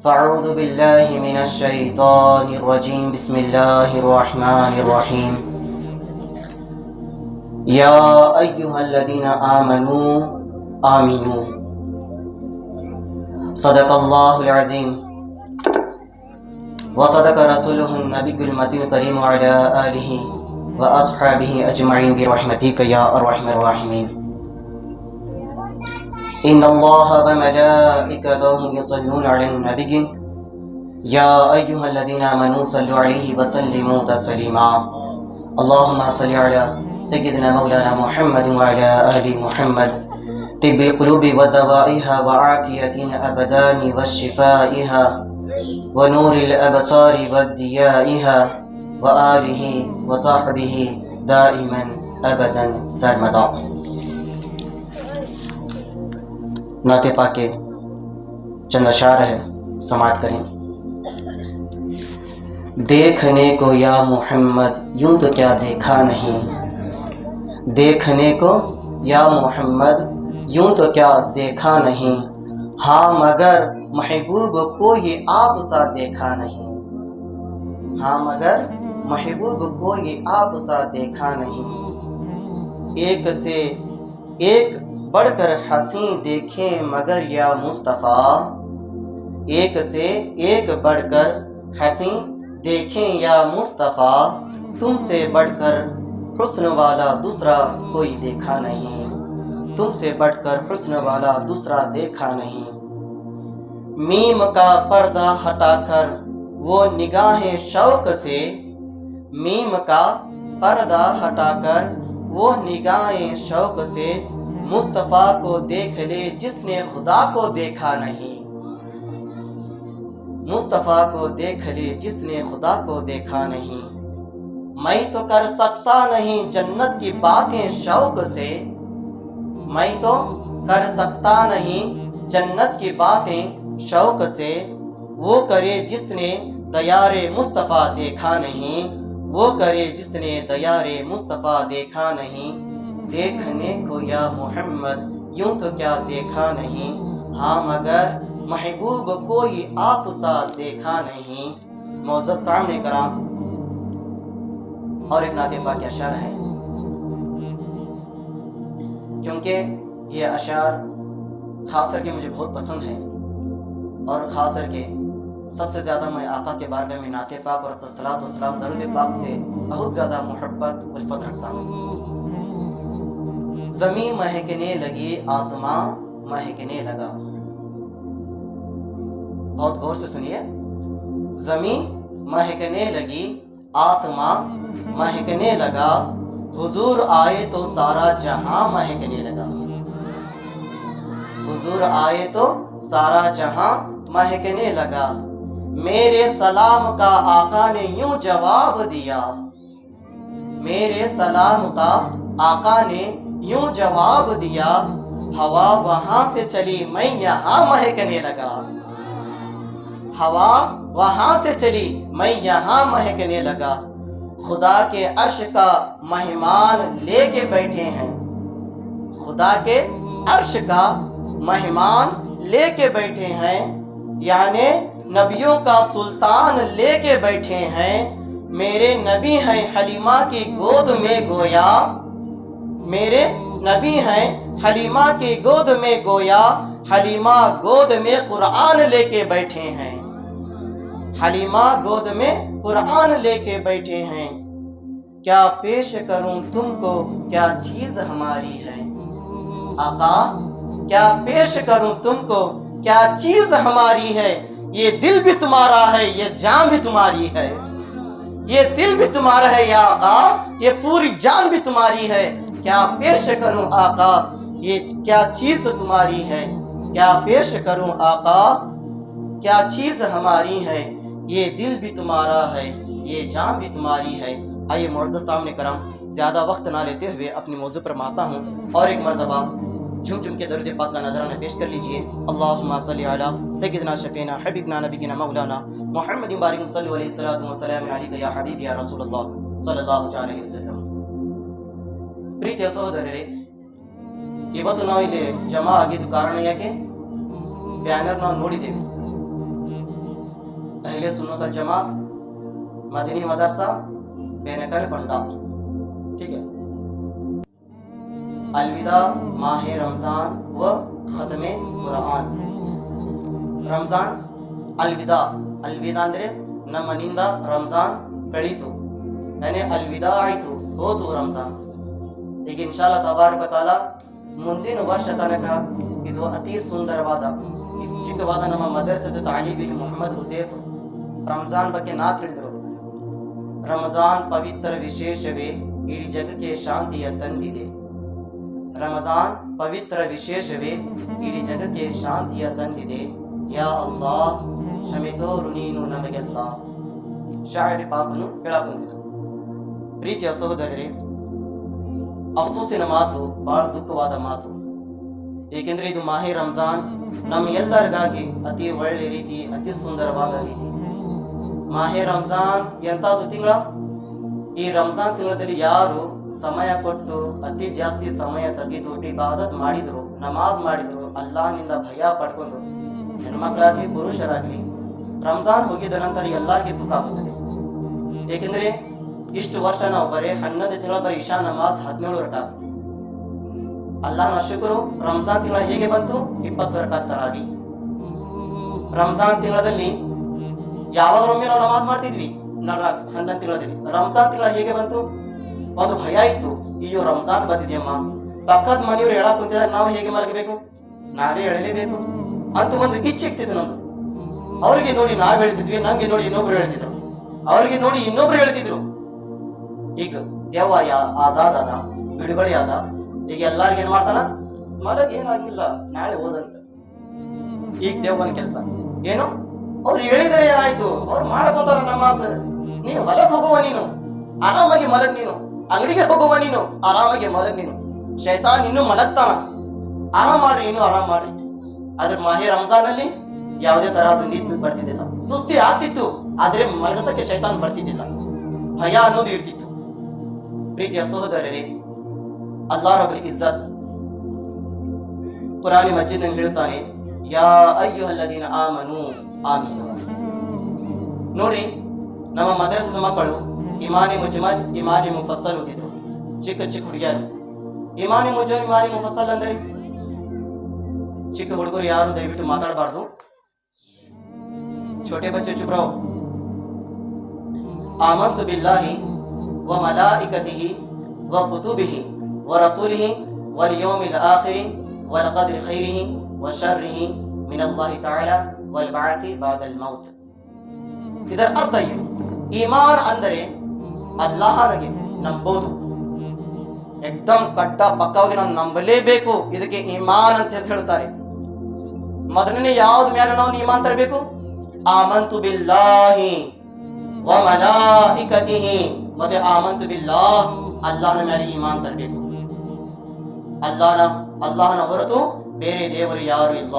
فاعوذ باللہ من الشیطان الرجیم بسم اللہ الرحمن الرحیم یا ایہا الذین آمنوا آمنوا صدق اللہ العظیم وصدق رسولہ النبی المتین الکریم وعلی آلہ واصحابہ اجمعین برحمتک یا ارحم الراحمین ان اللہ وملائکتہ یصلون علی النبی یا ایہا الذین آمنوا صلوا علیہ وسلموا تسلیما اللہم صل علی سیدنا مولانا محمد وعلی آل محمد طب القلوب ودوائها وعافیة الابدان وشفائها ونور الابصار وضیائها وآلہ وصحبہ دائما ابدا سرمدا۔ نعت پاک کے چند اشعار ہے، سماعت کریں۔ دیکھنے کو یا محمد یوں تو کیا دیکھا نہیں، دیکھنے کو یا محمد یوں تو کیا دیکھا نہیں، ہاں مگر محبوب کو یہ آپ سا دیکھا نہیں، ہاں مگر محبوب کو یہ آپ سا دیکھا نہیں۔ ایک سے ایک بڑھ کر حسین دیکھیں مگر یا مصطفیٰ، ایک سے ایک بڑھ کر حسین دیکھیں یا مصطفیٰ، تم سے بڑھ کر حسن والا دوسرا کوئی دیکھا نہیں، تم سے بڑھ کر حسن والا دوسرا دیکھا نہیں۔ میم کا پردہ ہٹا کر وہ نگاہیں شوق سے، میم کا پردہ ہٹا کر وہ نگاہیں شوق سے، مصطفیٰ کو دیکھ لے جس نے خدا کو دیکھا نہیں، مصطفیٰ کو دیکھ لے جس نے خدا کو دیکھا نہیں۔ میں تو کر سکتا نہیں جنت کی باتیں شوق سے، میں تو کر سکتا نہیں جنت کی باتیں شوق سے، وہ کرے جس نے دیار مصطفیٰ دیکھا نہیں، وہ کرے جس نے دیار مصطفیٰ دیکھا نہیں۔ دیکھنے کو یا محمد یوں تو کیا دیکھا نہیں، ہاں مگر محبوب کوئی آپ سا دیکھا نہیں۔ معزز سامعین کرام، اور ایک نعت پاک کے اشعار ہیں، کیونکہ یہ اشعار خاص کر کے مجھے بہت پسند ہیں، اور خاص کر کے سب سے زیادہ میں آقا کے بارگاہ میں نعت پاک اور صلاۃ و سلام درود پاک سے بہت زیادہ محبت الفت رکھتا ہوں۔ زمین مہکنے لگی آسمان مہکنے لگا، بہت غور سے سنیے، زمین مہکنے لگی آسمان مہکنے لگا، حضور آئے تو سارا جہاں مہکنے لگا، حضور آئے تو سارا جہاں مہکنے لگا۔ میرے سلام کا آقا نے یوں جواب دیا، میرے سلام کا آقا نے یوں جواب دیا، ہوا وہاں سے چلی میں یہاں مہکنے لگا، ہوا وہاں سے چلی میں یہاں مہکنے لگا۔ خدا کے عرش کا مہمان لے کے بیٹھے ہیں، خدا کے عرش کا مہمان لے کے بیٹھے ہیں، یعنی نبیوں کا سلطان لے کے بیٹھے ہیں۔ میرے نبی ہیں حلیمہ کی گود میں گویا، میرے نبی ہیں حلیمہ کی گود میں گویا، حلیمہ گود میں قرآن لے کے بیٹھے ہیں، حلیمہ گود میں قرآن لے کے بیٹھے ہیں۔ کیا پیش کروں تم کو کیا چیز ہماری ہے، آقا کیا پیش کروں تم کو کیا چیز ہماری ہے، یہ دل بھی تمہارا ہے یہ جان بھی تمہاری ہے، یہ دل بھی تمہارا ہے یا آقا یہ پوری جان بھی تمہاری ہے۔ کیا پیش کروں آقا یہ کیا چیز تمہاری ہے، کیا پیش کروں آقا کیا چیز ہماری ہے، یہ دل بھی تمہارا ہے یہ جان بھی تمہاری ہے۔ آئیے معزز سامنے کرام، زیادہ وقت نہ لیتے ہوئے اپنی موضوع پر آتا ہوں، اور ایک مرتبہ جھم جھم کے درود پاک کا نذرانہ پیش کر لیجئے۔ اللہم صلی علی سیدنا شفینا حبیبنا نبینا مولانا محمد بارک صلی علیہ وسلم علیک یا حبیب یا رسول اللہ صلی اللہ علیہ وسلم۔ ಪ್ರೀತಿಯ ಸಹೋದರರೇ, ಇವತ್ತು ನಾವು ಇಲ್ಲಿ ಜಮಾ ಆಗಿದ್ದು ಕಾರಣ ಯಾಕೆ? ಬ್ಯಾನರ್ ನಾವು ನೋಡಿದ್ದೇವೆ, अहले सुन्नत वल जमात मदनी मदरसा बेनकर बंडा। ठीक है। अलविदा माह रमजान व खत्म कुरान। रमजान अलविदा, अलविदा ಅಂದ್ರೆ ನಮ್ಮನಿಂದ ರಂಜಾನ್ ಕಳೀತು, यानी अलविदा ಆಯಿತು, ಹೋತು ರಂಜಾನ್. ಈಗ ಇನ್ಶಾಅಲ್ಲಾ ತಬಾರಕ ತಾಲಾ ಮುಂದಿನ ವರ್ಷ ತನಕ ಇದು ಅತಿ ಸುಂದರವಾದ ಚಿಕ್ಕವಾದ ನಮ್ಮ ಮದರಸದ ತಾಲೀಬಿ ಮೊಹಮ್ಮದ್ ಹುಸೇಫ್ ರಂಜಾನ್ ಬಗ್ಗೆ ನಾ ತಿಳಿದ್ರು. ರಮಜಾನ್ ಪವಿತ್ರ ವಿಶೇಷವೇ ಇಡೀ ಜಗಕ್ಕೆ ಶಾಂತಿಯ ತಂದಿದೆ. ರಮಜಾನ್ ಪವಿತ್ರ ವಿಶೇಷವೇ ಇಡೀ ಜಗಕ್ಕೆ ಶಾಂತಿಯ ತಂದಿದೆ. ಯಾ ಅಲ್ಲಾಹ್ ಕ್ಷಮೆ ತೋರು ನೀನು ನಮಗೆಲ್ಲ. ಶಾಯರಿ ಪಾಪನು ಹೇಳಬಂದಿದೆ. ಪ್ರೀತಿಯ ಸಹೋದರರೇ, ಅಫ್ಸೋಸಿನ ಮಾತು, ಬಹಳ ದುಃಖವಾದ ಮಾತು. ಏಕೆಂದ್ರೆ ಇದು ಮಾಹೆ ರಂಜಾನ್ ನಮ್ಮ ಎಲ್ಲರಿಗಾಗಿ ಅತಿ ಒಳ್ಳೆ ರೀತಿ, ಅತಿ ಸುಂದರವಾದ ರೀತಿ. ಮಾಹೆ ರಂಜಾನ್ ಎಂತಾದ್ರು ತಿಂಗಳ. ಈ ರಂಜಾನ್ ತಿಂಗಳಲ್ಲಿ ಯಾರು ಸಮಯ ಕೊಟ್ಟು ಅತಿ ಜಾಸ್ತಿ ಸಮಯ ತೆಗೆದು ಇಬಾದತ್ ಮಾಡಿದ್ರು, ನಮಾಜ್ ಮಾಡಿದ್ರು, ಅಲ್ಲಾಹ್ನಿಂದ ಭಯ ಪಡ್ಕೊಂಡು, ಹೆಣ್ಮಕ್ಳಾಗ್ಲಿ ಪುರುಷರಾಗ್ಲಿ, ರಂಜಾನ್ ಹೋಗಿದ ನಂತರ ಎಲ್ಲರಿಗೂ ದುಃಖ ಆಗುತ್ತದೆ. ಏಕೆಂದ್ರೆ ಇಷ್ಟು ವರ್ಷ ನಾವು ಬರೀ 11 ತಿಂಗಳ ಬರೀ ಇಶಾ ನಮಾಜ್ 17 ರಕಾತ್. ಅಲ್ಲಾಹನ ಶುಕ್ರು, ರಂಜಾನ್ ತಿಂಗಳ ಹೇಗೆ ಬಂತು? 20 ರಕಾತ್ ತರಾವಿ. ರಂಜಾನ್ ತಿಂಗಳಲ್ಲಿ ಯಾವಾಗಲೊಮ್ಮೆ ನಾವು ನಮಾಜ್ ಮಾಡ್ತಿದ್ವಿ 11 ತಿಂಗಳಲ್ಲಿ. ರಂಜಾನ್ ತಿಂಗಳ ಹೇಗೆ ಬಂತು? ಒಂದು ಭಯ ಇತ್ತು, ಅಯ್ಯೋ ರಂಜಾನ್ ಬಂದಿದೆಯಮ್ಮ, ಪಕ್ಕದ ಮನೆಯವರು ಹೇಳಕ್ ಕುಂತಿದ್ದಾರೆ, ನಾವು ಹೇಗೆ ಮಲಗಬೇಕು, ನಾವೇ ಹೇಳಲೇಬೇಕು ಅಂತ ಒಂದು ಇಚ್ಛೆ ಇರ್ತಿತ್ತು ನಮ್ದು. ಅವ್ರಿಗೆ ನೋಡಿ ನಾವ್ ಹೇಳ್ತಿದ್ವಿ, ನಮ್ಗೆ ನೋಡಿ ಇನ್ನೊಬ್ರು ಹೇಳ್ತಿದ್ರು, ಅವ್ರಿಗೆ ನೋಡಿ ಇನ್ನೊಬ್ರು ಹೇಳ್ತಿದ್ರು. ಈಗ ದೇವ ಆಜಾದ್ ಆದ, ಬಿಡುಗಡೆ ಆದ. ಈಗ ಎಲ್ಲಾರ್ಗ ಏನ್ ಮಾಡ್ತಾನ, ಮಲಗ್ ಏನಾಗಿಲ್ಲ, ನಾಳೆ ಓದಂತ. ಈಗ ದೇವನ ಕೆಲಸ ಏನು? ಅವ್ರು ಹೇಳಿದರೆ ಏನಾಯ್ತು, ಅವ್ರು ಮಾಡಕೊಂತಾರ ನಮಾಜ್. ನೀನು ಹೊಲಕ್ ಹೋಗುವ, ನೀನು ಆರಾಮಾಗಿ ಮಲಗ್, ನೀನು ಅಂಗಡಿಗೆ ಹೋಗುವ, ನೀನು ಆರಾಮಾಗಿ ಮಲಗ್. ನೀನು ಶೈತಾನ್ ಇನ್ನು ಮಲಗ್ತಾನ, ಆರಾಮ್ ಮಾಡ್ರಿ, ಇನ್ನು ಆರಾಮ್ ಮಾಡ್ರಿ. ಆದ್ರೆ ಮಾಹೆ ರಂಜಾನ್ ಅಲ್ಲಿ ಯಾವುದೇ ತರಹದ ನೀತಿ ಬರ್ತಿದ್ದಿಲ್ಲ, ಸುಸ್ತಿ ಆಗ್ತಿತ್ತು, ಆದ್ರೆ ಮಲಗತಕ್ಕೆ ಶೈತಾನ್ ಬರ್ತಿದ್ದಿಲ್ಲ, ಭಯ ಅನ್ನೋದು ಇರ್ತಿತ್ತು. ಪ್ರೀತಿಯ ಸಹೋದರರೇ, ಅಲ್ಲಾಹ್ ರಬ್ಬುಲ್ ಇಜ್ಜತ್ ಕುರಾನ್ ಮಜೀದ್ ನಲ್ಲಿ ಹೇಳುತ್ತಾನೆ, ಯಾ ಅಯ್ಯುಹಲ್ಲದೀನ ಆಮನು ಆಮೀನು. ನೋಡ್ರಿ, ನಮ್ಮ ಮದರಸದ ಮಕ್ಕಳು ಇಮಾನಿ ಮುಜ್ಮಲ್, ಇಮಾನಿ ಮುಫಸ್ಸಲ್ ಓದಿದ್ರು, ಚಿಕ್ಕ ಚಿಕ್ಕ ಹುಡುಗಿಯರು. ಇಮಾನಿ ಮುಜ್ಮಲ್, ಇಮಾನಿ ಮುಫಸ್ಸಲ್ ಅಂದ್ರೆ ಚಿಕ್ಕ ಹುಡುಗರು ಯಾರು ದಯವಿಟ್ಟು ಮಾತಾಡಬಾರ್ದು. छोटे बच्चे चुप रहो. आमन्तु बिल्लाहि व मलाइकतिहि व कुतुबिहि व रसूलिहि वल यौमिल आखिरि वल क़द्रि खैरिहि व शर्रिहि मिनल्लाहि तआला वल बअथि बअदल मौत. ಇದರ ಅರ್ಥ ಏನು? ಈಮಾನ್ ಅಂದರೆ ಅಲ್ಲಾಹನಿಗೆ ನಂಬೋದು, ಏಕ್ದಮ್ ಕಟ್ಟ ಪಕ್ಕವಾಗಿ ನಾವು ನಂಬಲೇಬೇಕು. ಇದಕ್ಕೆ ಈಮಾನ್ ಅಂತ ಹೇಳ್ತಾರೆ. ಮೊದಲನೇ ಯಾವ್ದು ಮೇಲೆ ನಾವು ಈಮಾನ್ ತರಬೇಕು? ಆಮಂತು ಬಿಲ್ಲಾಹಿ ವ ಮಲಾಯಿಕತಿಹಿ. ಮತ್ತೆ ಆಮಂತು ಬಿಲ್ಲಾಹ್, ಅಲ್ಲಾಹನ ಮೇಲೆ ಈಮಾನ್ ತರಬೇಕು. ಅಲ್ಲಾಹನ ಹೊರತು ಬೇರೆ ದೇವರು ಯಾರು ಇಲ್ಲ.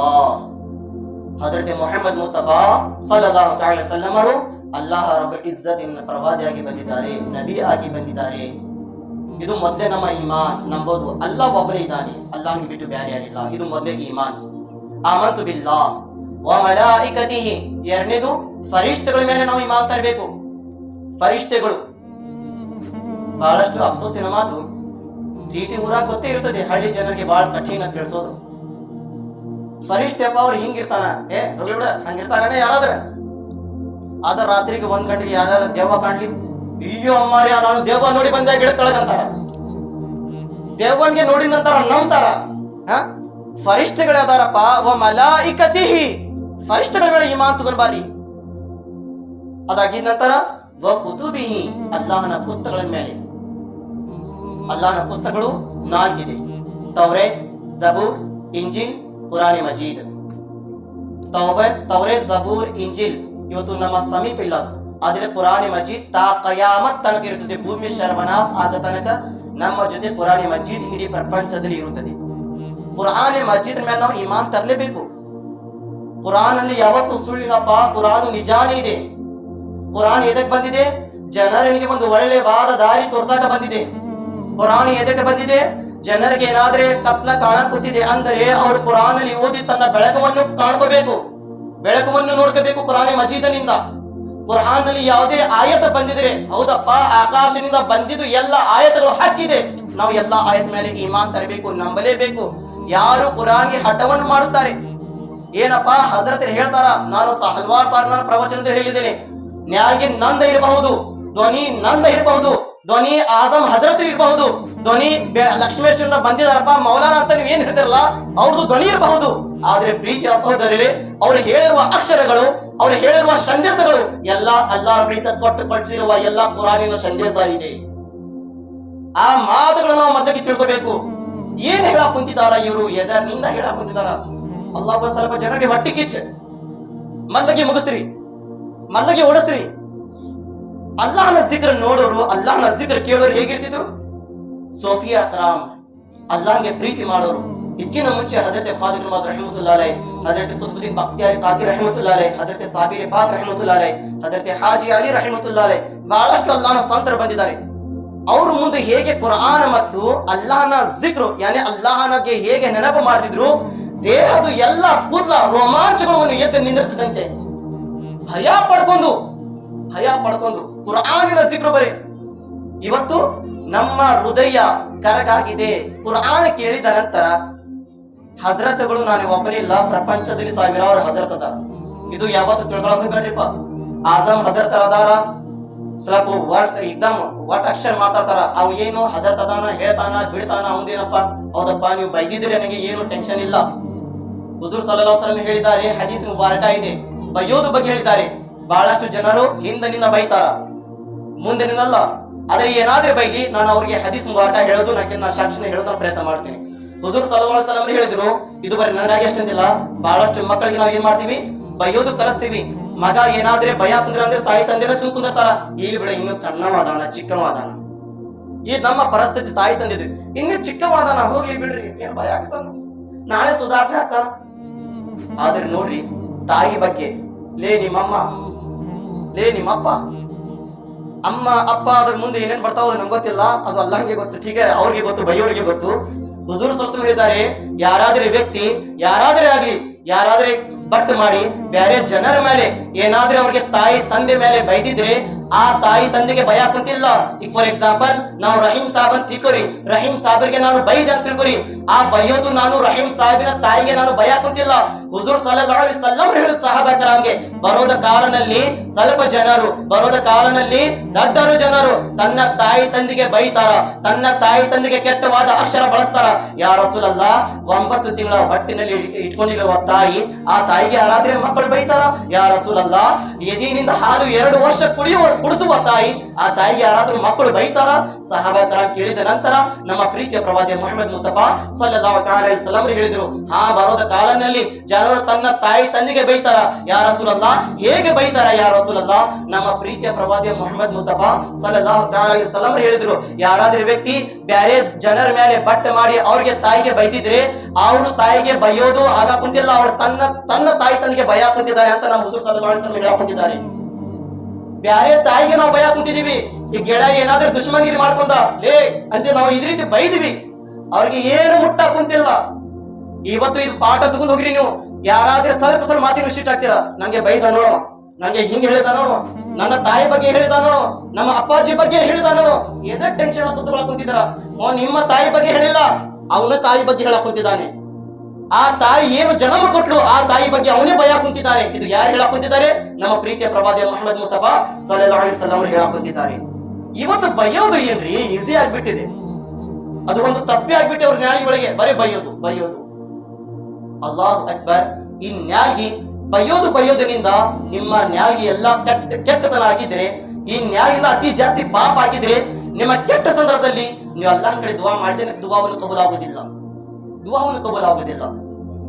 ಹಜರತ್ ಮೊಹಮ್ಮದ್ ಮುಸ್ತಫಾ ಸಲ್ಲಲ್ಲಾಹು ತಆಲಾ ವಸಲ್ಲಂ ಅವರು ಅಲ್ಲಾಹ ರಬ್ಬುಲ್ ಇಜ್ಜತಿನ ಪ್ರವಾದಿಯಾಗಿ ಬಂದಿದ್ದಾರೆ, ನಬಿ ಆಗಿ ಬಂದಿದ್ದಾರೆ. ಇದು ಮೊದಲೇ ನಮ್ಮ ಈಮಾನ್, ನಂಬೋದು ಅಲ್ಲಾಹ್ ಒಬ್ಬನೇ ಇದ್ದಾನೆ, ಅಲ್ಲಾಹ್ನ ಬಿಟ್ಟು ಬೇರೆ ಯಾರಿಲ್ಲ. ಇದು ಮೊದಲೇ ಈಮಾನ್. ಆಮಂತು ಬಿಲ್ಲಾಹ್ ವ ಮಲಾಯಿಕತಿಹಿ. ಎರಡನೇದು ಫರಿಷ್ಠಗಳ ಮೇಲೆ ನಾವು ಈಮಾನ್ ತರಬೇಕು. ಫರಿಷ್ಠಗಳು ಬಹಳಷ್ಟು ಅಫ್ಸೋಸಿನ ಮಾತು, ಸಿಟಿ ಊರಾಗ ಗೊತ್ತೇ ಇರ್ತದೆ, ಹಳ್ಳಿ ಜನರಿಗೆ ಬಹಳ ಕಠಿಣ ಅಂತ ತಿಳಿಸೋದು. ಫರಿಷ್ಠಪ್ಪ ಅವ್ರು ಹಿಂಗಿರ್ತಾನ, ಹೋಗ್ಲಿ ಬಿಡ, ಹಂಗಿರ್ತಾನೆ ಯಾರಾದ್ರ. ಆದ ರಾತ್ರಿಗೆ 1 ಗಂಟೆಗೆ ಯಾರ್ಯಾರ ದೆವ್ವ ಕಾಣ್ಲಿ, ಅಯ್ಯೋ ಅಮ್ಮಾರ್ಯ ನಾನು ದೆವ್ವ ನೋಡಿ ಬಂದಾಗ ಗಿಡತೊಳಗಂತಾರ, ದೆವ್ವನ್ಗೆ ನೋಡಿ ನಂತರ ನಂಬ್ತಾರ. ಫರಿಷ್ಠಗಳು ಯಾವ್ದಾರಪ್ಪ? ವ ಮಲಾಯಿಕತಿಹಿ, ಫರಿಷ್ಠಗಳ ಮೇಲೆ ಈಮಾನ್ ತಗೊಂಡ್ ಬಾರಿ. ಅದಾಗಿದ ನಂತರ ವ ಕುತುಬಿಹಿ, ಅಲ್ಲಾಹನ ಪುಸ್ತಕಗಳ ಮೇಲೆ. ಅಲ್ಲಾಹನ ಪುಸ್ತಕಗಳು 4 ಇದೆ: ತೌರೇತ್, ಜಬೂರ್, ಇಂಜಿಲ್, ಕುರಾನ್ ಮಜೀದ್. ತೌರೇತ್, ಜಬೂರ್, ಇಂಜಿಲ್ ಇವತ್ತು ನಮ್ಮ ಸಮೀಪ ಇಲ್ಲ. ಆದ್ರೆ ಕುರಾನ್ ಮಜೀದ್ ತಾ ಕಯಾಮತ್ ತನಕ ಇರುತ್ತದೆ. ಭೂಮಿ ಶರ್ವನಾಸ್ ಆಗ ತನಕ ನಮ್ಮ ಜೊತೆ ಕುರಾನ್ ಮಜೀದ್ ಇಡೀ ಪ್ರಪಂಚದಲ್ಲಿ ಇರುತ್ತದೆ. ಕುರಾನ್ ಮಜೀದ್ ಮೇಲೆ ನಾವು ಈಮಾನ್ ತರಲೇಬೇಕು. ಕುರಾನ್ ಅಲ್ಲಿ ಯಾವತ್ತು ಸುಳ್ಳಿಲ್ಲಪ್ಪ, ಕುರಾನ್ ನಿಜಾನೇ ಇದೆ. ಕುರಾನ್ ಎದಕ್ಕೆ ಬಂದಿದೆ? ಜನರಿಗೆ ಒಂದು ಒಳ್ಳೆವಾದ ದಾರಿ ತೋರ್ಸಾಕ ಬಂದಿದೆ. ಕುರಾನ್ ಎದಕ್ಕೆ ಬಂದಿದೆ? ಜನರಿಗೆ ಏನಾದ್ರೆ ಕತ್ಲ ಕಾಣಕುತ್ತಿದೆ ಅಂದರೆ ಅವರು ಕುರಾನ್ ಅಲ್ಲಿ ಓದಿ ತನ್ನ ಬೆಳಕನ್ನು ಕಾಣ್ಕೋಬೇಕು, ಬೆಳಕನ್ನು ನೋಡ್ಕೋಬೇಕು ಕುರಾನ್ ಮಜೀದನಿಂದ. ಕುರ್ಆನ್ ನಲ್ಲಿ ಯಾವುದೇ ಆಯತ ಬಂದಿದ್ರೆ ಹೌದಪ್ಪ ಆಕಾಶದಿಂದ ಬಂದಿದ್ದು ಎಲ್ಲ ಆಯತಗಳು ಹಾಕಿದೆ, ನಾವು ಎಲ್ಲ ಆಯತ ಮೇಲೆ ಈಮಾನ್ ತರಬೇಕು, ನಂಬಲೇಬೇಕು. ಯಾರು ಕುರ್ಆನ್ಗೆ ಹಠವನ್ನು ಮಾಡುತ್ತಾರೆ, ಏನಪ್ಪ ಹಜರತ್ ಹೇಳ್ತಾರ, ನಾನು ಹಲ್ವಾರು ಸಾರಿ ನಾನು ಪ್ರವಚನದಲ್ಲಿ ಹೇಳಿದ್ದೇನೆ, ನ್ಯಾಯ ನಂದ ಇರಬಹುದು, ಧ್ವನಿ ನಂದ ಇರಬಹುದು, ಧ್ವನಿ ಆಜಮ್ ಹಜರತ್ ಇರಬಹುದು, ಧ್ವನಿ ಲಕ್ಷ್ಮೇಶ್ವರಿಂದ ಬಂದಿದಾರಪ್ಪ ಮೌಲಾನ ಅಂತ ನೀವ್ ಏನ್ ಹೇಳ್ತಿರಲ್ಲ ಅವ್ರದ್ದು ಧ್ವನಿ ಇರಬಹುದು. ಆದ್ರೆ ಪ್ರೀತಿಯ ಸಹೋದರರೇ, ಅವ್ರು ಹೇಳಿರುವ ಅಕ್ಷರಗಳು, ಅವ್ರು ಹೇಳಿರುವ ಸಂದೇಶಗಳು ಎಲ್ಲ ಅಲ್ಲಾಹ್ ಕೊಟ್ಟು ಕಳಿಸಿರುವ ಎಲ್ಲ ಕುರಾನಿನ ಸಂದೇಶ ಇದೆ. ಆ ಮಾತುಗಳನ್ನು ನಾವು ಮೊದಲಿಗೆ ತಿಳ್ಕೋಬೇಕು. ಏನ್ ಹೇಳಕ್ ಕುಂತಿದಾರ ಇವರು, ಎದರ್ನಿಂದ ಹೇಳಕ್ ಕುಂತಿದಾರ. ಅಲ್ಲಾಹ್ ಸ್ವಲ್ಪ ಜನರಿಗೆ ಹೊಟ್ಟಿ ಕಿಚ್ಚ, ಮೊದಲಿಗೆ ಮುಗಿಸ್ರಿ, ಮೊದಲಿಗೆ ಓಡಿಸ್ರಿ. ಅಲ್ಲಾಹನ ಜಿಕ್ರ ನೋಡೋರು, ಅಲ್ಲಾಹನ ಜಿಕ್ರ ಕೇಳೋರು ಹೇಗಿರ್ತಿದ್ರು? ಸೋಫಿಯಾ ಅಕ್ರಾಮ್, ಅಲ್ಲಾಹ್ಗೆ ಪ್ರೀತಿ ಮಾಡೋರು. ಇದಕ್ಕಿಂತ ಮುಂಚೆ ಹಜರತ್ ಖ್ವಾಜಾ ನವಾಜ್ ರಹಿಮತುಲ್ಲಾಹ್ ಅಲೈಹಿ, ಹಜರತ್ ಕುತುಬುದ್ದೀನ್ ಬಖ್ತಿಯಾರಿ ಕಾಕಿ ರಹಿಮತುಲ್ಲಾಹ್ ಅಲೈಹಿ, ಹಜರತ್ ಸಾಬಿರ್ ಪಾಕ್ ರಹಿಮತುಲ್ಲಾಹ್ ಅಲೈಹಿ, ಹಜರತ್ ಹಾಜಿ ಅಲಿ ರಹಿಮತುಲ್ಲಾಹ್ ಅಲೈಹಿ, ಬಹಳಷ್ಟು ಅಲ್ಲಾಹನ ಸಂತರು ಬಂದಿದ್ದಾರೆ. ಅವರು ಮುಂದೆ ಹೇಗೆ ಕುರ್ಆನ್ ಮತ್ತು ಅಲ್ಲಾಹನ ಜಿಕ್ರು ಯಾನೆ ಅಲ್ಲಾಹನಿಗೆ ಹೇಗೆ ನೆನಪು ಮಾಡ್ತಿದ್ರು, ದೇಹದ ಎಲ್ಲ ಕೂದಲ ರೋಮಾಂಚಗಳನ್ನು ಎದ್ದು ನಿಂದಿರ್ತದಂತೆ. ಭಯ ಪಡ್ಕೊಂಡು ಕುರ್ಆನಿನ ಜಿಕ್ರು ಬರೀ. ಇವತ್ತು ನಮ್ಮ ಹೃದಯ ಕರಗಾಗಿದೆ ಕುರ್ಆನ್ ಕೇಳಿದ ನಂತರ. ಹಜರತ್ಗಳು ನಾನು ಒಬ್ಬನಿಲ್ಲ, ಪ್ರಪಂಚದಲ್ಲಿ ಸಾವಿರಾರು ಹಜರತ್ ಅದ. ಇದು ಯಾವತ್ತು ತಿಳ್ಕೊಳಕ್ ಹೋಗ್ಬೇಡ್ರಿಪ್ಪ. ಆಜಮ್ ಹಜರತ್ ಅದಾರ, ಸ್ವಲ್ಪ ಒಟ್ ಅಕ್ಷರ ಮಾತಾಡ್ತಾರ, ಅವ್ ಏನು ಹಜರತ್ ಅದಾನ, ಹೇಳ್ತಾನ ಬಿಡ್ತಾನ, ಅವನೇನಪ್ಪ ಹೌದಪ್ಪ ನೀವು ಬೈದಿದ್ರೆ ನನಗೆ ಏನು ಟೆನ್ಷನ್ ಇಲ್ಲ. ಹುಜೂರ್ ಸಲ್ಲಲ್ಲಾಹು ಅಲೈಹಿ ವಸಲ್ಲಂ ಹೇಳಿದ್ದಾರೆ, ಹದೀಸ್ ಮುಬಾರಕ ಇದೆ, ಬೈಯೋದು ಬಗ್ಗೆ ಹೇಳಿದ್ದಾರೆ. ಬಹಳಷ್ಟು ಜನರು ಹಿಂದಿನಿಂದ ಬೈತಾರ, ಮುಂದಿನಿಂದಲ್ಲ. ಆದ್ರೆ ಏನಾದ್ರೆ ಬೈಲಿ, ನಾನು ಅವ್ರಿಗೆ ಹದೀಸ್ ಮುಬಾರಕ ಹೇಳೋದು, ನನ್ನ ಸಾಕ್ಷಿನ ಹೇಳೋದನ್ನ ಪ್ರಯತ್ನ ಮಾಡ್ತೀನಿ. ಹುಜೂರ್ ಸಲ್ಲಲ್ಲಾಹು ಅಲೈಹಿ ವಸಲ್ಲಂ ಹೇಳಿದ್ರು, ಇದು ಬರೀ ನನಗಾಗಿ ಅಷ್ಟಂತಿಲ್ಲ, ಬಹಳಷ್ಟು ಮಕ್ಕಳಿಗೆ ನಾವು ಏನ್ ಮಾಡ್ತೀವಿ, ಬೈಯೋದು ಕಲಿಸ್ತೀವಿ. ಮಗ ಏನಾದ್ರೆ ಭಯ ಅಂದ್ರೆ ತಾಯಿ ತಂದೆನ ಸುಮ್ ಕುಂದಿರ್ತಾರ, ಇಲ್ಲಿ ಬಿಡ ಇನ್ನು ಸಣ್ಣವಾದಾನ ಚಿಕ್ಕವಾದಾನ. ಈ ನಮ್ಮ ಪರಿಸ್ಥಿತಿ ತಾಯಿ ತಂದಿದ್ವಿ, ಇನ್ನು ಚಿಕ್ಕವಾದಾನ, ಹೋಗ್ಲಿ ಬಿಡ್ರಿ, ಏನ್ ಭಯ ಆಗ್ತಾನ, ನಾಳೆ ಸುಧಾರಣೆ ಆಗ್ತಾನ. ಆದ್ರೆ ನೋಡ್ರಿ ತಾಯಿ ಬಗ್ಗೆ, ಲೇ ನಿಮ್ಮಮ್ಮ, ಲೇ ನಿಮ್ಮಪ್ಪ, ಅಮ್ಮ ಅಪ್ಪ ಅದ್ರ ಮುಂದೆ ಏನೇನ್ ಬರ್ತಾವ ನಂಗೆ ಗೊತ್ತಿಲ್ಲ, ಅದು ಅಲ್ಲಾಹ್ಗೆ ಗೊತ್ತು, ठीक है, ಅವ್ರಿಗೆ ಗೊತ್ತು, ಬೈಯೋರಿಗೆ ಗೊತ್ತು. ಹುಜೂರ್ ಸಲ್ಲಲ್ಲಾಹು ಅಲೈಹಿ ವಸಲ್ಲಂ ಹೇಳಿದ್ದಾರೆ, ಯಾರಾದ್ರೆ ವ್ಯಕ್ತಿ ಯಾರಾದ್ರೆ ಆಗ್ಲಿ, ಯಾರಾದ್ರೆ ಬಟ್ ಮಾಡಿ ಬೇರೆ ಜನರ ಮೇಲೆ ಏನಾದ್ರೆ ಅವ್ರಿಗೆ ತಾಯಿ ತಂದೆ ಮೇಲೆ ಬೈದಿದ್ರೆ ಆ ತಾಯಿ ತಂದೆಗೆ ಭಯ ಕುಂತಿಲ್ಲ. ಈಗ ಫಾರ್ ಎಕ್ಸಾಂಪಲ್ ನಾವು ರಹೀಂ ಸಾಹಬ್ ಅಂತ ತಿಳ್ಕೊರಿ, ರಹೀಂ ಸಾಹೇಬ್ರಿಗೆ ನಾನು ಬೈದೆ ಅಂತ ತಿಳ್ಕೊರಿ, ಆ ಬೈಯೋದು ನಾನು ರಹೀಂ ಸಾಹೇಬಿನ ತಾಯಿಗೆ ನಾನು ಭಯ ಕುಂತಿಲ್ಲ. ಹುಜೂರ್ ಸಲ್ಲಲ್ಲಾಹು ಅಲೈಹಿ ವಸಲ್ಲಂ ಹೇಳಿದ ಸಹಾಬಾ ಕರಾಮ್ಗೆ, ಬರೋದ ಕಾಲನಲ್ಲಿ ಸ್ವಲ್ಪ ಜನರು, ಬರೋದ ಕಾಲನಲ್ಲಿ ದೊಡ್ಡರು ಜನರು ತನ್ನ ತಾಯಿ ತಂದೆಗೆ ಬೈತಾರ, ತನ್ನ ತಾಯಿ ತಂದೆಗೆ ಕೆಟ್ಟವಾದ ಅಕ್ಷರ ಬಳಸ್ತಾರ. ಯಾ ರಸೂಲಲ್ಲಾಹ್, 9 ತಿಂಗಳ ಹೊಟ್ಟಿನಲ್ಲಿ ಇಟ್ಕೊಂಡಿರುವ ತಾಯಿ, ಆ ತಾಯಿಗೆ ಯಾರಾದ್ರೆ ಮಕ್ಕಳು ಬೈತಾರ? ಯಾ ರಸೂಲಲ್ಲಾಹ್, ಎದಿನಿಂದ ಹಾಲು 2 ವರ್ಷ ಕುಡಿಸುವ ತಾಯಿ, ಆ ತಾಯಿಗೆ ಯಾರಾದ್ರೂ ಮಕ್ಕಳು ಬೈತಾರ? ಸಹಾಬಾ ಕರಾಮ್ ಕೇಳಿದ ನಂತರ ನಮ್ಮ ಪ್ರೀತಿಯ ಪ್ರವಾದಿ ಮುಹಮ್ಮದ್ ಮುಸ್ತಫಾ ಸಲ್ಲಲ್ಲಾಹು ಅಲೈಹಿ ವಸಲ್ಲಂ ಹೇಳಿದ್ರು, ಹಾ ಬರೋದ ಕಾಲದಲ್ಲಿ ಜನರು ತನ್ನ ತಾಯಿ ತಂದೆಗೆ ಬೈತಾರ. ಯಾ ರಸೂಲಲ್ಲಾಹ್, ಹೇಗೆ ಬೈತಾರ ಯಾ ರಸೂಲಲ್ಲಾಹ್? ನಮ್ಮ ಪ್ರೀತಿಯ ಪ್ರವಾದಿ ಮುಹಮ್ಮದ್ ಮುಸ್ತಫಾ ಸಲ್ಲಲ್ಲಾಹು ಅಲೈಹಿ ವಸಲ್ಲಂ ಹೇಳಿದ್ರು, ಯಾರಾದ್ರೂ ವ್ಯಕ್ತಿ ಬೇರೆ ಜನರ ಮೇಲೆ ಬಟ್ ಮಾಡಿ ಅವ್ರಿಗೆ ತಾಯಿಗೆ ಬೈದಿದ್ರೆ ಅವರು ತಾಯಿಗೆ ಬೈಯೋದು ಆಗ ಕುಂತಿಲ್ಲ, ಅವ್ರು ತನ್ನ ತಾಯಿ ತಂದೆಗೆ ಭಯ ಕುಂತಿದ್ದಾರೆ ಅಂತ ನಮ್ಮ ಹುಜೂರ್ ಸಲ್ಲಲ್ಲಾಹು ಅಲೈಹಿ ವಸಲ್ಲಂ ಹೇಳ ಕುಂತಿದ್ದಾರೆ. ಬ್ಯಾರೆ ತಾಯಿಗೆ ನಾವು ಭಯ ಕುಂತಿದೀವಿ. ಈ ಗೆಳ ಏನಾದ್ರೂ ದುಶ್ಮನ್ಗಿರಿ ಮಾಡ್ಕೊಂಡ ಲೇ ಅಂತ ನಾವು ಇದ್ ರೀತಿ ಬೈದಿವಿ, ಅವ್ರಿಗೆ ಏನು ಮುಟ್ಟ ಕುಂತಿಲ್ಲ. ಇವತ್ತು ಇದು ಪಾಠ ತಗೊಂಡ್ ಹೋಗ್ರಿ ನೀವು, ಯಾರಾದ್ರೆ ಸ್ವಲ್ಪ ಮಾತಿನ ವಿಷಯ ಆಗ್ತೀರಾ, ನಂಗೆ ಬೈದ ನೋಡೋ, ನಂಗೆ ಹಿಂಗ್ ಹೇಳಿದ ನೋಡು, ನನ್ನ ತಾಯಿ ಬಗ್ಗೆ ಹೇಳಿದ ನೋಡು, ನಮ್ಮ ಅಪ್ಪಾಜಿ ಬಗ್ಗೆ ಹೇಳಿದ ನೋಡು, ಎದ ಟೆನ್ಷನ್ ಕುತ್ಕೊಳಕ್ ಕುಂತಿದಾರ. ನಿಮ್ಮ ತಾಯಿ ಬಗ್ಗೆ ಹೇಳಿಲ್ಲ, ಅವನ ತಾಯಿ ಬಗ್ಗೆ ಹೇಳಕ್ ಕುಂತಿದ್ದಾನೆ. ಆ ತಾಯಿ ಏನು ಜನ್ಮ ಕೊಟ್ಲು ಆ ತಾಯಿ ಬಗ್ಗೆ ಅವನೇ ಭಯ ಕುಂತಿದ್ದಾರೆ. ಇದು ಯಾರು ಹೇಳಕ್ ಕುಂತಿದ್ದಾರೆ? ನಮ್ಮ ಪ್ರೀತಿಯ ಪ್ರವಾದಿ ಮುಹಮ್ಮದ್ ಮುಸ್ತಫಾ ಸಲ್ಲಲ್ಲಾಹು ಅಲೈಹಿ ವಸಲ್ಲಂ ಹೇಳಕ್ ಕುಂತಿದ್ದಾರೆ. ಇವತ್ತು ಬೈಯೋದು ಏನ್ರಿ ಈಸಿ ಆಗ್ಬಿಟ್ಟಿದೆ, ಅದು ಒಂದು ತಸ್ಬೀಹ್ ಆಗ್ಬಿಟ್ಟೆ ಅವ್ರ ನ್ಯಾಯಿಗಳಿಗೆ, ಬರೀ ಬೈಯೋದು. ಅಲ್ಲಾಹು ಅಕ್ಬರ್. ಈ ನ್ಯಾಯಿ ಬೈಯೋದಿನಿಂದ ನಿಮ್ಮ ನ್ಯಾಯಿ ಎಲ್ಲ ಕೆಟ್ಟತನ ಆಗಿದ್ರೆ, ಈ ನ್ಯಾಯಿಂದ ಅತಿ ಜಾಸ್ತಿ ಪಾಪ ಆಗಿದ್ರೆ, ನಿಮ್ಮ ಕೆಟ್ಟ ಸಂದರ್ಭದಲ್ಲಿ ನೀವು ಅಲ್ಲಾಹ್ ಕಡೆ ದುವಾ ಮಾಡಿದ್ರೆ ದುವಾವನ್ನು ಕಬೂಲಾಗುವುದಿಲ್ಲ.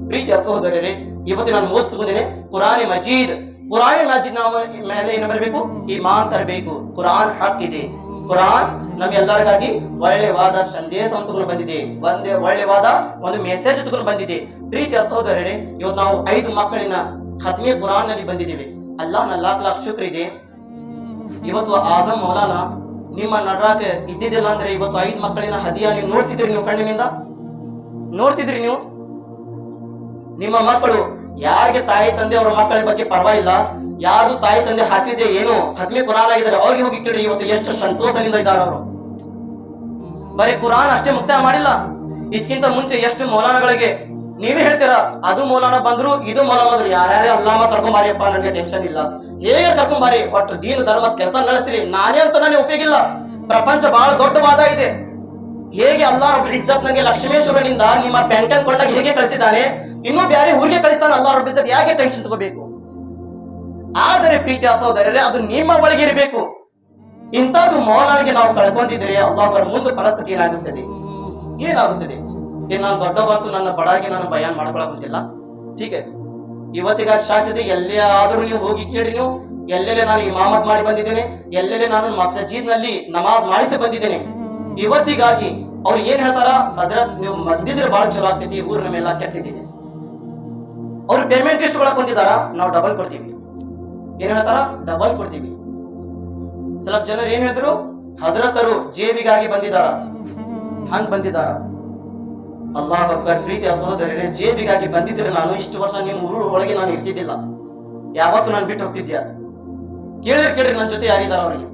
ಪ್ರೀತಿಯ ಸಹೋದರರೇ, ಇವತ್ತು ನಾನು ಮೋಸ ತಗೊಂಡಿನಿ ಕುರಾನ್ ಮಜೀದ್ ಮೇಲೆ ಏನು ಬರಬೇಕು? ಈಮಾನ್ ತರಬೇಕು. ಕುರಾನ್ ಹಕ್ ಇದೆ. ಕುರಾನ್ ನಮ್ಮೆಲ್ಲರಿಗಾಗಿ ಒಳ್ಳೆವಾದ ಸಂದೇಶ ತಗೊಂಡು ಬಂದಿದೆ, ಒಳ್ಳೆವಾದ ಒಂದು ಮೆಸೇಜ್ ತಗೊಂಡು ಬಂದಿದೆ. ಪ್ರೀತಿಯ ಸಹೋದರರೇ, ಇವತ್ತು ನಾವು 5 ಮಕ್ಕಳಿನ ಖತ್ಮೆ ಕುರಾನ್ ನಲ್ಲಿ ಬಂದಿದ್ದೇವೆ. ಅಲ್ಲಾಹನ ಲಾಖ್ ಶುಕ್ರ ಇದೆ. ಇವತ್ತು ಆಜಮ್ ಮೌಲಾನ ನಿಮ್ಮ ನಡ್ರಾಕ ಇದ್ದಿದ್ದಿಲ್ಲ ಅಂದ್ರೆ ಇವತ್ತು 5 ಮಕ್ಕಳಿನ ಹದಿಯಾ ನೀವು ನೋಡ್ತಿದ್ರಿ, ನೀವು ಕಣ್ಣಿನಿಂದ ನೋಡ್ತಿದ್ರಿ. ನೀವು ನಿಮ್ಮ ಮಕ್ಕಳು ಯಾರಿಗೆ ತಾಯಿ ತಂದೆ ಅವರ ಮಕ್ಕಳ ಬಗ್ಗೆ ಪರವಾಗಿಲ್ಲ, ಯಾರ್ದು ತಾಯಿ ತಂದೆ ಹಾಫೀಜೆ ಏನು ಖತ್ಮೆ ಕುರಾನ್ ಆಗಿದ್ದಾರೆ ಅವ್ರಿಗೆ ಹೋಗಿ ಕೇಳಿ ಇವತ್ತು ಎಷ್ಟು ಸಂತೋಷದಿಂದ ಇದ್ದಾರೆ ಅವರು. ಬರೀ ಕುರಾನ್ ಅಷ್ಟೇ ಮುಕ್ತಾಯ ಮಾಡಿಲ್ಲ, ಇದಕ್ಕಿಂತ ಮುಂಚೆ ಎಷ್ಟು ಮೌಲಾನಗಳಿಗೆ ನೀವೇ ಹೇಳ್ತೀರಾ ಅದು ಮೌಲಾನ ಬಂದ್ರು ಇದು ಮೌಲಾನ ಬಂದ್ರು, ಯಾರ್ಯಾರೇ ಅಲ್ಲಾಮ ಕರ್ಕೊಂಬಾರಿಯಪ್ಪ, ನನಗೆ ಟೆನ್ಷನ್ ಇಲ್ಲ, ಹೇಗೆ ಕರ್ಕೊಂಬಾರಿ, ಒಟ್ಟು ದೀನ ಧರ್ಮ ಕೆಲಸ ನಡೆಸ್ತೀರಿ, ನಾನೇ ಅಂತ ನನಗೆ ಉಪಯೋಗ ಇಲ್ಲ. ಪ್ರಪಂಚ ಬಹಳ ದೊಡ್ಡ ವಾದ ಇದೆ. ಹೇಗೆ ಅಲ್ಲಾ ರಬ್ಬುಲ್ ಇಜ್ಜತ್ ನಂಗೆ ಲಕ್ಷ್ಮೇಶ್ವರನಿಂದ ನಿಮ್ಮ ಪೆಂಟನ್ ಕೊಂಡಾಗ ಹೇಗೆ ಕಳಿಸಿದ್ದಾನೆ, ಇನ್ನೂ ಬೇರೆ ಊರಿಗೆ ಕಳಿಸ್ತಾನೆ ಅಲ್ಲಾ ರಬ್ಬುಲ್ ಇಜ್ಜತ್, ಯಾಕೆ ಟೆನ್ಷನ್ ತಗೋಬೇಕು? ಆದರೆ ಪ್ರೀತಿಯ ಸಹೋದರರೇ, ಅದು ನಿಮ್ಮ ಒಳಗೆ ಇರಬೇಕು. ಇಂಥದ್ದು ಮೌಲಾನಿಗೆ ನಾವು ಕಳ್ಕೊಂಡಿದ್ರೆ ಅಲ್ಲಾಹರ ಮುಂದೆ ಪರಿಸ್ಥಿತಿ ಏನಾಗುತ್ತದೆ? ನಾನು ದೊಡ್ಡ ಬಂತು ನನ್ನ ಬಡಾಗಿ ನಾನು ಬಯಾನ್ ಮಾಡ್ಕೊಳಕಂತಿಲ್ಲ, ಟೀಕೆ ಇವತ್ತಿಗ ಶಾಸಿದೆ ಎಲ್ಲೇ ಆದ್ರೂ ನೀವು ಹೋಗಿ ಕೇಳಿ, ನೀವು ಎಲ್ಲೆಲ್ಲೇ ನಾನು ಇಮಾಮತ್ ಮಾಡಿ ಬಂದಿದ್ದೇನೆ, ಎಲ್ಲೆಲ್ಲೇ ನಾನು ಮಸಜೀದ್ ನಲ್ಲಿ ನಮಾಜ್ ಮಾಡಿಸಿ ಬಂದಿದ್ದೇನೆ. ಇವತ್ತಿಗಾಗಿ ಅವ್ರು ಏನ್ ಹೇಳ್ತಾರ, ಹಜರತ್ ನೀವು ಮದ್ದಿದ್ರೆ ಬಹಳ ಚಲೋ ಆಗ್ತೈತಿ, ಊರು ನಮ್ಮೆಲ್ಲ ಕೆಟ್ಟಿದ್ದೀನಿ. ಅವ್ರು ಪೇಮೆಂಟ್ ಎಷ್ಟು ಕೊಡಕ್ ಬಂದಿದಾರ, ನಾವು ಡಬಲ್ ಕೊಡ್ತೀವಿ. ಏನ್ ಹೇಳ್ತಾರ, ಡಬಲ್ ಕೊಡ್ತೀವಿ. ಸ್ವಲ್ಪ ಜನರು ಏನ್ ಹೇಳಿದ್ರು, ಹಜರತರು ಜೇಬಿಗಾಗಿ ಬಂದಿದಾರ, ಹಂಗ್ ಬಂದಿದಾರ. ಅಲ್ಲಾಹ್ ಅಕ್ಬರ್. ಪ್ರೀತಿಯ ಸಹೋದರರೇ, ಜೇಬಿಗಾಗಿ ಬಂದಿದ್ರೆ ನಾನು ಇಷ್ಟು ವರ್ಷ ನಿಮ್ಮ ಊರು ಒಳಗೆ ನಾನು ಇರ್ತಿದ್ದಿಲ್ಲ, ಯಾವತ್ತು ನಾನು ಬಿಟ್ಟು ಹೋಗ್ತಿದ್ಯಾ? ಕೇಳ್ರಿ ನನ್ನ ಜೊತೆ ಯಾರಿದಾರ ಅವ್ರಿಗೆ.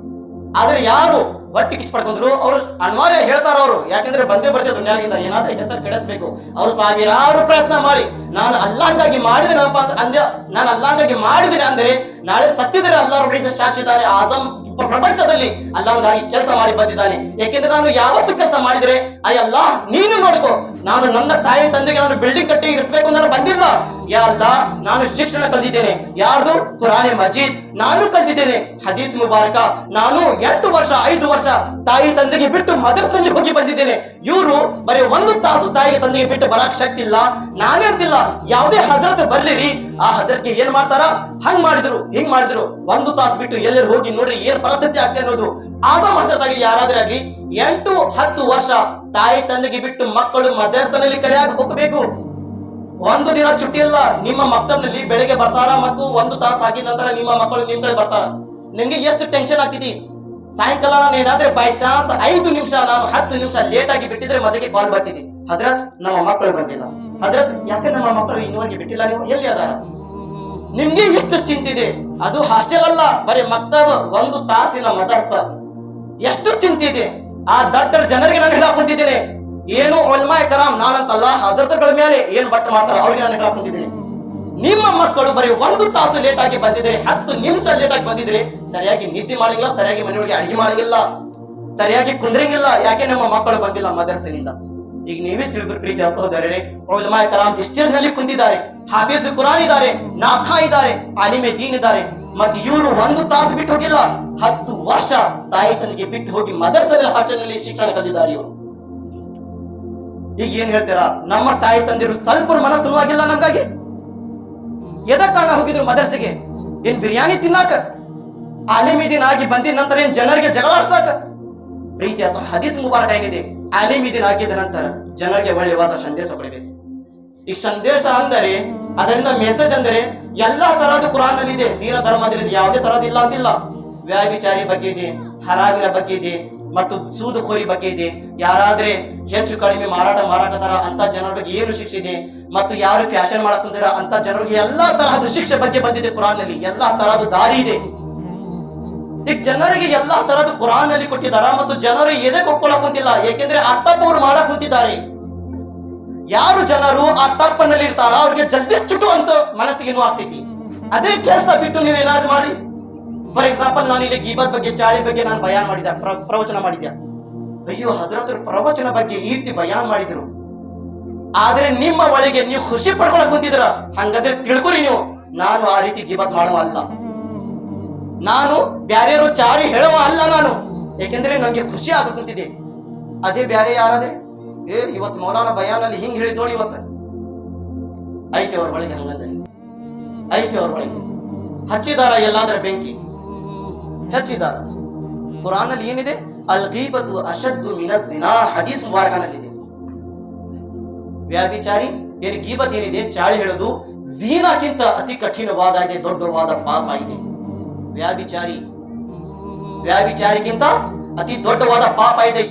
ಆದ್ರೆ ಯಾರು ಒಟ್ಟಿ ಕಿಚ್ ಪಡ್ಕೊಂಡ್ರು ಅವ್ರು ಅನ್ವಾರ್ಯ ಹೇಳ್ತಾರ ಅವರು, ಯಾಕಂದ್ರೆ ಬಂದೇ ಬರ್ತಿದ್ರು ದುನಿಯಾಗಿಂದ ಏನಾದ್ರೆ ಹೆಸರು ಕೆಡಿಸ್ಬೇಕು. ಅವ್ರು ಸಾವಿರಾರು ಪ್ರಯತ್ನ ಮಾಡಿ ನಾನು ಅಲ್ಲಾಹ್ಗಾಗಿ ಮಾಡಿದೆನಪ್ಪ ಅಂದ್ಯ, ನಾನು ಅಲ್ಲಾಹ್ಗಾಗಿ ಮಾಡಿದ್ದೇನೆ ಅಂದರೆ ನಾಳೆ ಸತ್ತಿದ್ರೆ ಅಲ್ಲಾಹ್ ರಬ್ಬುಲ್ ಸಾಕ್ಷಿದಾನೆ, ಆಜಮ್ ಪ್ರಪಂಚದಲ್ಲಿ ಅಲ್ಲಾಹ್ಗಾಗಿ ಕೆಲಸ ಮಾಡಿ ಬಂದಿದ್ದಾನೆ. ಯಾಕೆಂದ್ರೆ ನಾನು ಯಾವತ್ತು ಕೆಲಸ ಮಾಡಿದ್ರೆ ಅಯ್ಯಲ್ಲಾಹ್ ನೀನು ನೋಡ್ಕೋ, ನಾನು ನನ್ನ ತಾಯಿ ತಂದೆಗೆ ನಾನು ಬಿಲ್ಡಿಂಗ್ ಕಟ್ಟಿ ಇರಿಸಬೇಕು ನಾನು ಬಂದಿಲ್ಲ. ಯಾ ಅಲ್ಲಾಹ್, ನಾನು ಶಿಕ್ಷಣ ಕಲಿತಿದ್ದೇನೆ, ಯಾರ್ದು? ಕುರಾನೆ ಮಜೀದ್ ನಾನು ಕಲಿತಿದ್ದೇನೆ, ಹದೀಸ್ ಮುಬಾರಕ ನಾನು 8 ವರ್ಷ 5 ವರ್ಷ ತಾಯಿ ತಂದೆಗೆ ಬಿಟ್ಟು ಮದರ್ಸಲ್ಲಿ ಹೋಗಿ ಬಂದಿದ್ದೇನೆ. ಇವರು ಬರೀ 1 ತಾಸು ತಾಯಿಗೆ ತಂದೆಗೆ ಬಿಟ್ಟು ಬರಕ್ ಶಕ್ತಿ ಇಲ್ಲ. ನಾನೇ ಅಂತಿಲ್ಲ, ಯಾವುದೇ ಹಜರತ್ ಬರ್ಲಿರಿ, ಆ ಹಜರತ್ಗೆ ಏನ್ ಮಾಡ್ತಾರ, ಹಂಗ್ ಮಾಡಿದ್ರು ಹಿಂಗ್ ಮಾಡಿದ್ರು, 1 ತಾಸು ಬಿಟ್ಟು ಎಲ್ಲರೂ ಹೋಗಿ ನೋಡ್ರಿ ಏನ್ ಪರಿಸ್ಥಿತಿ ಆಗ್ತದೆ ಅನ್ನೋದು. ಆಜಮ್ ಹಜರತ್ ಆಗಿ ಯಾರಾದ್ರೂ ಆಗ್ಲಿ 8-10 ವರ್ಷ ತಾಯಿ ತಂದೆಗೆ ಬಿಟ್ಟು ಮಕ್ಕಳು ಮದರ್ಸನಲ್ಲಿ ಕರೆಯಾಗಿ ಹೋಗಬೇಕು. 1 ದಿನ ಚುಟ್ಟಿ ಇಲ್ಲ. ನಿಮ್ಮ ಮಕ್ತಬ್ನಲ್ಲಿ ಬೆಳಿಗ್ಗೆ ಬರ್ತಾರ ಮತ್ತು 1 ತಾಸು ಆಗಿದ ನಂತರ ನಿಮ್ಮ ಮಕ್ಕಳು ನಿಮ್ ಕಡೆ ಬರ್ತಾರ. ನಿಮ್ಗೆ ಎಷ್ಟು ಟೆನ್ಷನ್ ಆಗ್ತಿದಿ? ಸಾಯಂಕಾಲ ನಾನು ಏನಾದ್ರೆ ಬೈ ಚಾನ್ಸ್ 5 ನಿಮಿಷ ನಾನು 10 ನಿಮಿಷ ಲೇಟ್ ಆಗಿ ಬಿಟ್ಟಿದ್ರೆ ಮೊದಲಿಗೆ ಕಾಲ್ ಬರ್ತಿದ್ದಿ, ಹಜರತ್ ನಮ್ಮ ಮಕ್ಕಳು ಬಂದಿಲ್ಲ, ಹಜರತ್ ಯಾಕೆ ನಮ್ಮ ಮಕ್ಕಳು ಇನ್ನೂವರೆಗೆ ಬಿಟ್ಟಿಲ್ಲ, ನೀವು ಎಲ್ಲಿ ಅದಾರ? ನಿಮ್ಗೆ ಎಷ್ಟು ಚಿಂತಿದೆ. ಅದು ಹಾಸ್ಟೆಲ್ ಅಲ್ಲ, ಬರೀ ಮಕ್ತಬ್ 1 ತಾಸಿನ ಮದರ್ಸ. ಎಷ್ಟು ಚಿಂತಿದೆ. ಆ ದೊಡ್ಡ ಜನರಿಗೆ ನಾನು ಹೇಳಕ್ ಕುಂತಿದ್ದೇನೆ, ಏನು ಉಲಮಾए ಕರಾಮ್ ನಾನಂತಲ್ಲ, ಹಜರತ್ಗಳ ಮೇಲೆ ಏನ್ ಬಟ್ ಮಾಡ್ತಾರ ಅವ್ರಿಗೆ ನಾನು ಹೇಳಕ್ ಕುಂತಿದ್ದೇನೆ. ನಿಮ್ಮ ಮಕ್ಕಳು ಬರೀ 1 ತಾಸು ಲೇಟ್ ಆಗಿ ಬಂದಿದ್ರೆ, 10 ನಿಮಿಷ ಲೇಟ್ ಆಗಿ ಬಂದಿದ್ರೆ, ಸರಿಯಾಗಿ ನಿದ್ದೆ ಮಾಡಿಲ್ಲ, ಸರಿಯಾಗಿ ಮನೆಯೊಳಗೆ ಅಡಿಗೆ ಮಾಡಿಲ್ಲ, ಸರಿಯಾಗಿ ಕುಂದ್ರಂಗಿಲ್ಲ. ಯಾಕೆ? ನಮ್ಮ ಮಕ್ಕಳು ಬಂದಿಲ್ಲ ಮದರ್ಸೆನಿಂದ. ಈಗ ನೀವೇ ತಿಳಿದ್ರು ಪ್ರೀತಿಯ ಸಹೋದರರೇ, ಉಲಮಾए ಕರಾಮ್ ಸ್ಟೇಜ್ ನಲ್ಲಿ ಕುಂತಿದ್ದಾರೆ, ಹಾಫೀಜ್ ಕುರಾನ್ ಇದ್ದಾರೆ, ನಾಥಾ ಇದ್ದಾರೆ, ಆಲಿಮೆ ದೀನ್ ಇದ್ದಾರೆ. ಮತ್ತೆ ಇವರು 1 ತಾಸು ಬಿಟ್ಟು ಹೋಗಿಲ್ಲ, 10 ವರ್ಷ ತಾಯಿ ತಂದೆಗೆ ಬಿಟ್ಟು ಹೋಗಿ ಮದರ್ಸೆನಲ್ಲಿ ಹಾಸ್ಟೆಲ್ನಲ್ಲಿ ಶಿಕ್ಷಣ ಕಲಿತಿದ್ದಾರೆ ಇವರು. ಈಗ ಏನ್ ಹೇಳ್ತೀರಾ? ನಮ್ಮ ತಾಯಿ ತಂದಿರು ಸ್ವಲ್ಪ ಮನಸ್ಸು ಆಗಿಲ್ಲ ನಮ್ಗಾಗಿ? ಎದಕ್ ಕಾರಣ ಹೋಗಿದ್ರು ಮದರ್ಸೆಗೆ? ಏನ್ ಬಿರಿಯಾನಿ ತಿನ್ನಾಕ? ಆಲಿಮಿದೀನ್ ಆಗಿ ಬಂದಿದ ನಂತರ ಏನ್ ಜನರಿಗೆ ಜಗಳ ಆಡ್ಸಾಕ? ಪ್ರೀತಿಯ ಹದೀಸ್ ಮುಬಾರಕ ಏನಿದೆ, ಆಲಿಮಿದೀನ್ ಆಗಿದ ನಂತರ ಜನರಿಗೆ ಒಳ್ಳೆಯವಾದ ಸಂದೇಶ ಕೊಡಬೇಕು. ಈ ಸಂದೇಶ ಅಂದರೆ ಅದರಿಂದ ಮೆಸೇಜ್ ಅಂದರೆ ಎಲ್ಲಾ ತರಹದ ಕುರಾನ್ ನಲ್ಲಿ ಇದೆ, ದೀನ ಧರ್ಮದಲ್ಲಿ ಯಾವುದೇ ತರಹದ ಇಲ್ಲ ಅಂತಿಲ್ಲ. ವ್ಯಾಭಿಚಾರಿ ಬಗ್ಗೆ ಇದೆ, ಹರಾಮಿನ ಬಗ್ಗೆ ಇದೆ, ಮತ್ತು ಸೂದುಖೋರಿ ಬಗ್ಗೆ ಇದೆ. ಯಾರಾದ್ರೆ ಹೆಚ್ಚು ಕಡಿಮೆ ಮಾರಾಟಗಾರ ಅಂತ ಜನರ ಬಗ್ಗೆ ಏನು ಶಿಕ್ಷೆ ಇದೆ, ಮತ್ತು ಯಾರು ಫ್ಯಾಷನ್ ಮಾಡಕ್ ಕುಂತಾರ ಅಂತ ಜನರಿಗೆ ಎಲ್ಲಾ ತರಹದ ಶಿಕ್ಷೆ ಬಗ್ಗೆ ಬಂದಿದೆ ಕುರಾನ್ ನಲ್ಲಿ. ಎಲ್ಲಾ ತರಹದ ದಾರಿ ಇದೆ. ಈಗ ಜನರಿಗೆ ಎಲ್ಲಾ ತರಹದ ಕುರಾನ್ ನಲ್ಲಿ ಕೊಟ್ಟಿದ್ದಾರ, ಮತ್ತು ಜನರು ಎದೆ ಒಪ್ಕೊಳ್ಳಕ್ ಕುಂತಿಲ್ಲ. ಏಕೆಂದ್ರೆ ಆ ತಪ್ಪು ಅವ್ರು ಮಾಡಕ್ ಕುಂತಿದ್ದಾರೆ. ಯಾರು ಜನರು ಆ ತಪ್ಪನಲ್ಲಿ ಇರ್ತಾರ ಅವ್ರಿಗೆ ಜಲ್ದಿ ಚುಟು ಅಂತ ಮನಸ್ಸಿಗೆ ನೋವು ಆಗ್ತೈತಿ. ಅದೇ ಕೆಲಸ ಬಿಟ್ಟು ನೀವೇನಾದ್ರು ಮಾಡಿ. ಫಾರ್ ಎಕ್ಸಾಂಪಲ್, ನಾನು ಇಲ್ಲಿ ಗೀಬತ್ ಬಗ್ಗೆ, ಚಾಳಿ ಬಗ್ಗೆ ನಾನು ಬಯಾನ್ ಮಾಡಿದ್ದೆ, ಪ್ರವಚನ ಮಾಡಿದ್ದೆ. ಅಯ್ಯೋ, ಹಜರತ್ ಪ್ರವಚನ ಬಗ್ಗೆ ಈ ರೀತಿ ಬಯಾನ್ ಮಾಡಿದ್ರು, ಆದ್ರೆ ನಿಮ್ಮ ಒಳಗೆ ನೀವು ಖುಷಿ ಪಡ್ಕೊಳಕ್ ಕುಂತಿದ್ರ, ಹಂಗಾದ್ರೆ ತಿಳ್ಕೊರಿ ನೀವು, ನಾನು ಆ ರೀತಿ ಗೀಬತ್ ಮಾಡುವ ಅಲ್ಲ, ನಾನು ಬ್ಯಾರೆಯವರು ಚಾರಿ ಹೇಳುವ ಅಲ್ಲ ನಾನು. ಯಾಕೆಂದ್ರೆ ನಂಗೆ ಖುಷಿ ಆಗ ಕುಂತಿದೆ. ಅದೇ ಬ್ಯಾರೆ ಯಾರಾದ್ರೆ ಇವತ್ತು ಮೌಲಾನ ಬಯಾನಲ್ಲಿ ಹಿಂಗ್ ಹೇಳಿದ್ ನೋಡಿ, ಇವತ್ತು ಐತೆ ಅವ್ರ ಒಳಗೆ, ಹಂಗಂದ್ರೆ ಐತೆ ಅವ್ರ ಒಳಗೆ. ಹಚ್ಚಿದಾರ ಎಲ್ಲಾದ್ರೆ ಬೆಂಕಿ ಹಚ್ಚಿದಾರ. ಕುರಾನ್ ಅಲ್ಲಿ ಏನಿದೆ? ಅಲ್ ಗೀಬತು ಅಶದ್ದು ಮಿನಜ್ ಜಿನಾ, ಹದೀಸ್ ಮುಬಾರಕನಲ್ಲಿದೆ. ವ್ಯಾಭಿಚಾರಿ ಏನು ಗೀಬತ್ ಏನಿದೆ, ಚಾಳಿ ಹೇಳೋದು ಝೀನಾಕ್ಕಿಂತ ಅತಿ ಕಠಿಣವಾದ ದೊಡ್ಡವಾದ ಪಾಪ ಇದೆ. ವ್ಯಾಭಿಚಾರಿಗಿಂತ ಅತಿ ದೊಡ್ಡವಾದ ಪಾಪ ಇದೆ.